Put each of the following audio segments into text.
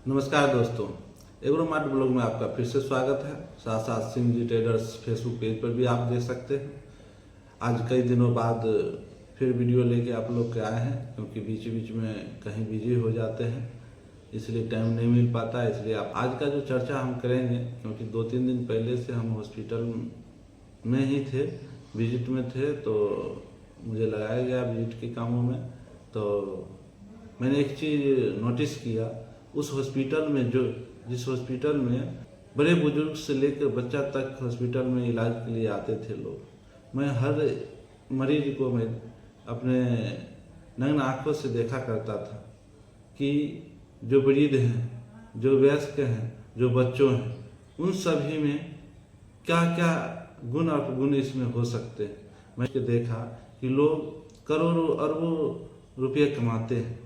नमस्कार दोस्तों, Agromart blog में आपका फिर से स्वागत है। साथ साथ Singh ji traders Facebook page पर भी आप देख सकते हैं। आज कई दिनों बाद फिर वीडियो लेके आप लोग के आए हैं, क्योंकि बीच बीच में कहीं बिजी हो जाते हैं, इसलिए टाइम नहीं मिल पाता है। इसलिए आप आज का जो चर्चा हम करेंगे, क्योंकि 2-3 दिन पहले से हम हॉस्पिटल में ही थे, विजिट में थे, तो मुझे लगाया गया विजिट के कामों में। तो मैंने एक चीज़ नोटिस किया, उस हॉस्पिटल में जिस हॉस्पिटल में बड़े बुजुर्ग से लेकर बच्चा तक हॉस्पिटल में इलाज के लिए आते थे लोग, मैं हर मरीज को मैं अपने नग्न आँखों से देखा करता था कि जो वृद्ध हैं, जो वयस्क हैं, जो बच्चों हैं, उन सभी में क्या क्या गुण और अवगुण इसमें हो सकते हैं। मैंने देखा कि लोग करोड़ों अरबों रुपये कमाते हैं,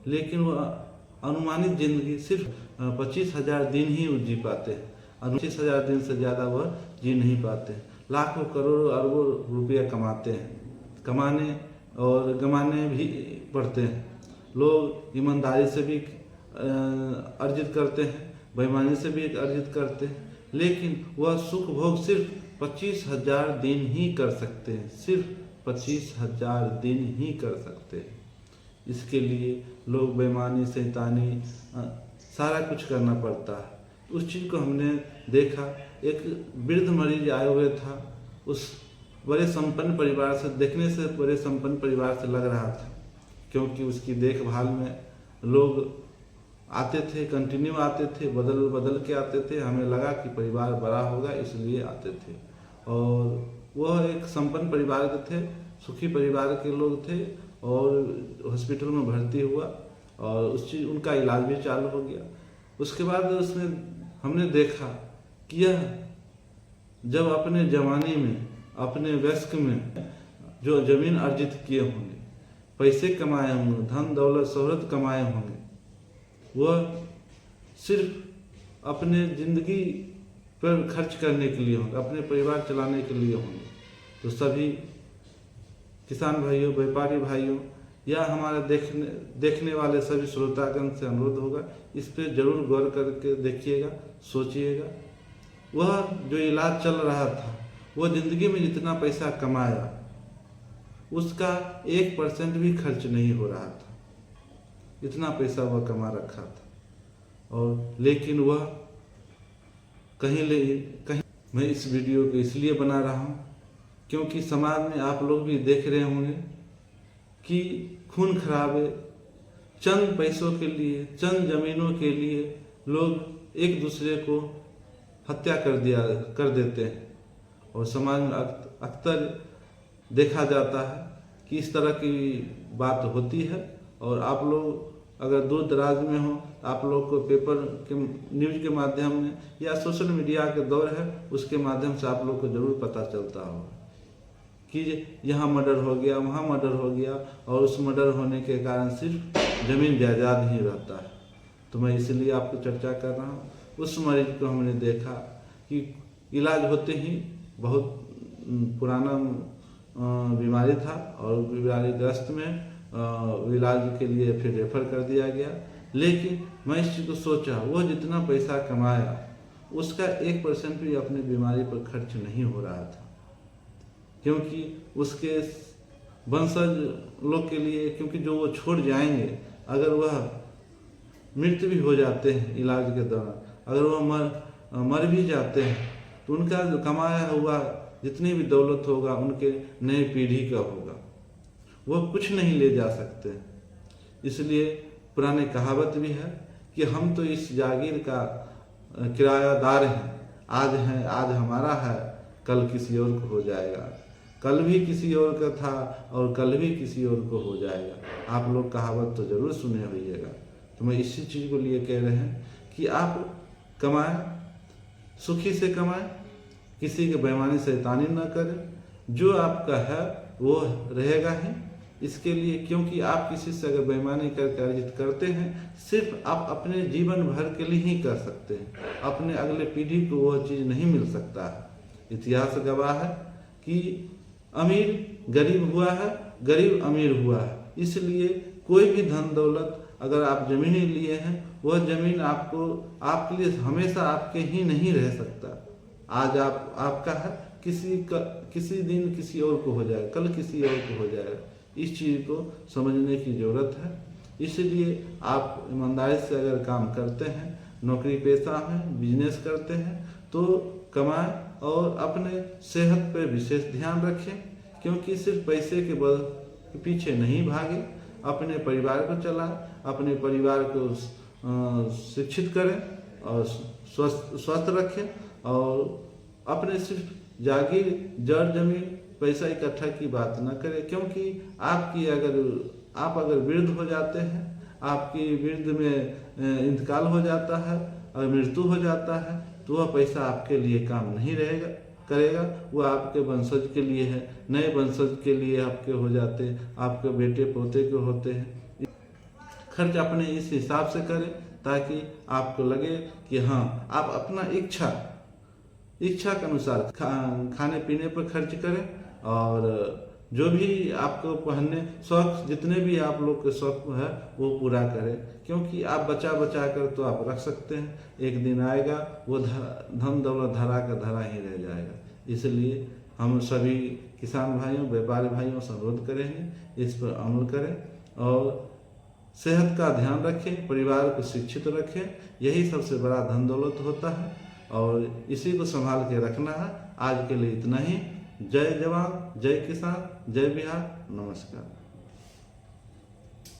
लेकिन वह अनुमानित जिंदगी सिर्फ 25,000 दिन ही जी पाते हैं। 25,000 दिन से ज़्यादा वह जी नहीं पाते। लाखों करोड़ों अरबों रुपया कमाते हैं, कमाने और गंवाने भी पड़ते हैं। लोग ईमानदारी से भी अर्जित करते हैं, बेईमानी से भी अर्जित करते हैं, लेकिन वह सुख भोग सिर्फ 25,000 दिन ही कर सकते हैं। सिर्फ 25,000 दिन ही कर सकते हैं। इसके लिए लोग बेईमानी, शैतानी, सारा कुछ करना पड़ता है। उस चीज़ को हमने देखा। एक वृद्ध मरीज आए हुए था, उस बड़े संपन्न परिवार से, देखने से बड़े संपन्न परिवार से लग रहा था, क्योंकि उसकी देखभाल में लोग आते थे, कंटिन्यू आते थे, बदल बदल के आते थे। हमें लगा कि परिवार बड़ा होगा, इसलिए आते थे। और वह एक संपन्न परिवार के थे, सुखी परिवार के लोग थे, और हॉस्पिटल में भर्ती हुआ और उनका इलाज भी चालू हो गया। उसके बाद हमने देखा कि यह जब अपने जवानी में, अपने वयस्क में जो जमीन अर्जित किए होंगे, पैसे कमाए होंगे, धन दौलत शोहरत कमाए होंगे, वह सिर्फ अपने ज़िंदगी पर खर्च करने के लिए होंगे, अपने परिवार चलाने के लिए होंगे। तो सभी किसान भाइयों, व्यापारी भाइयों, या हमारे देखने वाले सभी श्रोतागण से अनुरोध होगा, इस पे जरूर गौर करके देखिएगा, सोचिएगा। वह जो इलाज चल रहा था, वह जिंदगी में जितना पैसा कमाया, उसका 1% भी खर्च नहीं हो रहा था। इतना पैसा वह कमा रखा था। और लेकिन वह कहीं मैं इस वीडियो को इसलिए बना रहा हूँ, क्योंकि समाज में आप लोग भी देख रहे होंगे कि खून खराबे, चंद पैसों के लिए, चंद जमीनों के लिए लोग एक दूसरे को हत्या कर देते हैं। और समाज में अक्सर देखा जाता है कि इस तरह की बात होती है। और आप लोग अगर दूर दराज में हो, आप लोग को पेपर के न्यूज़ के माध्यम में या सोशल मीडिया के दौर है, उसके माध्यम से आप लोग को जरूर पता चलता होगा कि यहाँ मर्डर हो गया, वहाँ मर्डर हो गया, और उस मर्डर होने के कारण सिर्फ जमीन जायदाद ही रहता है। तो मैं इसलिए आपको चर्चा कर रहा हूँ। उस मरीज को हमने देखा कि इलाज होते ही, बहुत पुराना बीमारी था और बीमारी ग्रस्त में इलाज के लिए फिर रेफर कर दिया गया। लेकिन मैं इस चीज़ को सोचा, वह जितना पैसा कमाया, उसका 1% भी अपने बीमारी पर खर्च नहीं हो रहा था, क्योंकि उसके वंशज लोग के लिए, क्योंकि जो वो छोड़ जाएंगे, अगर वह मृत्यु भी हो जाते हैं इलाज के दौरान, अगर वह मर भी जाते हैं, तो उनका जो कमाया हुआ जितनी भी दौलत होगा, उनके नए पीढ़ी का होगा, वह कुछ नहीं ले जा सकते। इसलिए पुराने कहावत भी है कि हम तो इस जागीर का किरायादार हैं, आज हमारा है, कल किसी और को हो जाएगा। कल भी किसी और का था और कल भी किसी और को हो जाएगा। आप लोग कहावत तो जरूर सुने होइएगा। तो मैं इसी चीज़ को लिए कह रहे हैं कि आप कमाएं, सुखी से कमाएं, किसी के बेईमानी शैतानी न करें। जो आपका है वो रहेगा ही, इसके लिए, क्योंकि आप किसी से अगर बेईमानी करके अर्जित करते हैं, सिर्फ आप अपने जीवन भर के लिए ही कर सकते हैं। अपने अगले पीढ़ी को वह चीज़ नहीं मिल सकता है। इतिहास गवाह है कि अमीर गरीब हुआ है, गरीब अमीर हुआ है। इसलिए कोई भी धन दौलत अगर आप जमीनें लिए हैं, वह जमीन आपको आपके लिए हमेशा आपके ही नहीं रह सकता। आज आपका है, किसी दिन किसी और को हो जाएगा, कल किसी और को हो जाएगा। इस चीज़ को समझने की ज़रूरत है। इसलिए आप ईमानदारी से अगर काम करते हैं, नौकरी पेशा में बिजनेस करते हैं, तो कमाएं और अपने सेहत पर विशेष ध्यान रखें, क्योंकि सिर्फ पैसे के बल के पीछे नहीं भागे। अपने परिवार को चलाएं, अपने परिवार को शिक्षित करें और स्वस्थ रखें, और अपने सिर्फ जागीर जड़ जमीन पैसा इकट्ठा की बात न करें, क्योंकि आप अगर वृद्ध हो जाते हैं, आपकी वृद्ध में इंतकाल हो जाता है और मृत्यु हो जाता है, तो वह पैसा आपके लिए काम नहीं करेगा। वह आपके वंशज के लिए है, नए वंशज के लिए आपके हो जाते हैं, आपके बेटे पोते के होते हैं। खर्च अपने इस हिसाब से करें ताकि आपको लगे कि हाँ, आप अपना इच्छा के अनुसार खाने पीने पर खर्च करें, और जो भी आपको पहनने शौक, जितने भी आप लोग के शौक है वो पूरा करें, क्योंकि आप बचा कर तो आप रख सकते हैं। एक दिन आएगा वो धन दौलत धरा का धरा ही रह जाएगा। इसलिए हम सभी किसान भाइयों, व्यापारी भाइयों से अनुरोध करेंगे इस पर अमल करें और सेहत का ध्यान रखें, परिवार को शिक्षित रखें। यही सबसे बड़ा धन दौलत होता है और इसी को संभाल के रखना है। आज के लिए इतना ही। जय जवान, जय किसान, जय बिहार। नमस्कार।